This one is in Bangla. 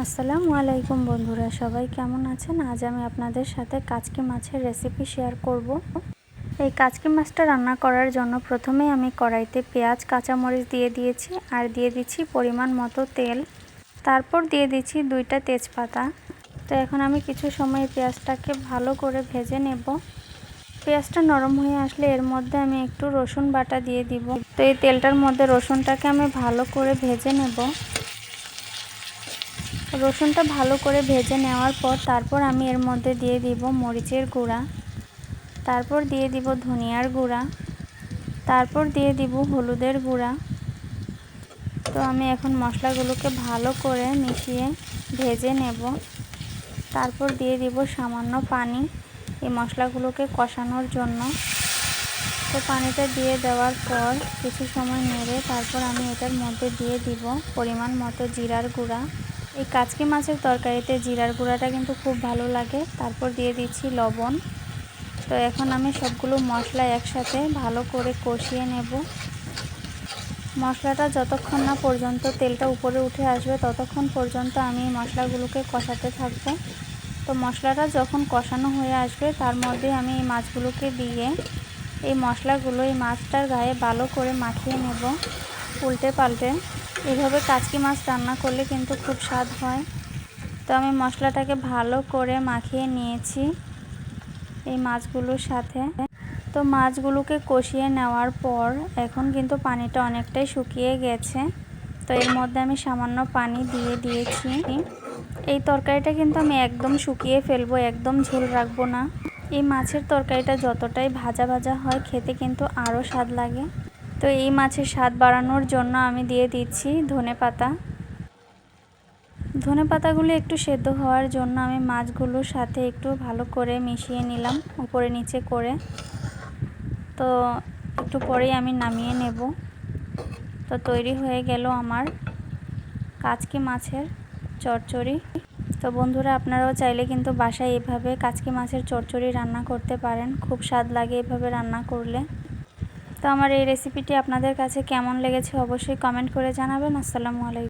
আসসালামু আলাইকুম বন্ধুরা, সবাই কেমন আছেন? আজ আমি আপনাদের সাথে কাচকি মাছের রেসিপি শেয়ার করব। এই কাচকি মাছটা রান্না করার জন্য প্রথমেই আমি কড়াইতে পেঁয়াজ কাঁচামরিচ দিয়ে দিয়েছি আর দিয়ে দিচ্ছি পরিমাণ মতো তেল। তারপর দিয়ে দিচ্ছি 2টা তেজপাতা। তো এখন আমি কিছু সময় পেঁয়াজটাকে ভালো করে ভেজে নেব। পেঁয়াজটা নরম হয়ে আসলে এর মধ্যে আমি একটু রসুন বাটা দিয়ে দিব। তো এই তেলটার মধ্যে রসুনটাকে আমি ভালো করে ভেজে নেব। রসুনটা ভালো করে ভেজে নেওয়ার পর তারপর আমি এর মধ্যে দিয়ে দিব মরিচের গুঁড়া, তারপর দিয়ে দিব ধনিয়ার গুঁড়া, তারপর দিয়ে দিব হলুদের গুঁড়া। তো আমি এখন মশলাগুলোকে ভালো করে মিশিয়ে ভেজে নেব। তারপর দিয়ে দিব সামান্য পানি এই মশলাগুলোকে কষানোর জন্য। তো পানিটা দিয়ে দেওয়ার পর কিছু সময় নেড়ে তারপর আমি এটার মধ্যে দিয়ে দিব পরিমাণ মতো জিরার গুঁড়া। এই কাচকি মাছের তরকারিতে জিরার গুঁড়াটা কিন্তু খুব ভালো লাগে। তারপর দিয়ে দিচ্ছি লবণ। তো এখন আমি সবগুলো মশলা একসাথে ভালো করে কষিয়ে নেব। মশলাটা যতক্ষণ না পর্যন্ত তেলটা উপরে উঠে আসবে ততক্ষণ পর্যন্ত আমি মশলাগুলোকে কষাতে থাকবো। তো মশলাটা যখন কষানো হয়ে আসবে তার মধ্যে আমি এই মাছগুলোকে দিয়ে এই মশলাগুলো এই মাছটার গায়ে ভালো করে মাখিয়ে নেব উল্টে পাল্টে। এভাবে কাচকি মাছ রান্না করলে কিন্তু খুব স্বাদ হয়। তো আমি মশলাটাকে ভালো করে মাখিয়ে নিয়েছি এই মাছগুলোর সাথে। তো মাছগুলোকে কষিয়ে নেওয়ার পর এখন কিন্তু পানিটা অনেকটাই শুকিয়ে গেছে। তো এর মধ্যে আমি সামান্য পানি দিয়ে দিয়েছি। এই তরকারিটা কিন্তু আমি একদম শুকিয়ে ফেলবো, একদম ঝোল রাখবো না। এই মাছের তরকারিটা যতটাই ভাজা ভাজা হয় খেতে কিন্তু আরও স্বাদ লাগে। তো এই মাছের স্বাদ বাড়ানোর জন্য আমি দিয়ে দিচ্ছি ধনেপাতা। ধনেপাতাগুলো একটু সেদ্ধ হওয়ার জন্য আমি মাছগুলোর সাথে একটু ভালো করে মিশিয়ে নিলাম উপরে নিচে করে। তো একটু পরেই আমি নামিয়ে নেব। তো তৈরি হয়ে গেল আমার কাচকি মাছের চচ্চড়ি। তো বন্ধুরা, আপনারাও চাইলে কিন্তু বাসায় এভাবে কাচকি মাছের চচ্চড়ি রান্না করতে পারেন, খুব স্বাদ লাগে এভাবে রান্না করলে। তো আমার এই রেসিপিটি আপনাদের কাছে কেমন লেগেছে অবশ্যই কমেন্ট করে জানাবেন। আসসালামু আলাইকুম।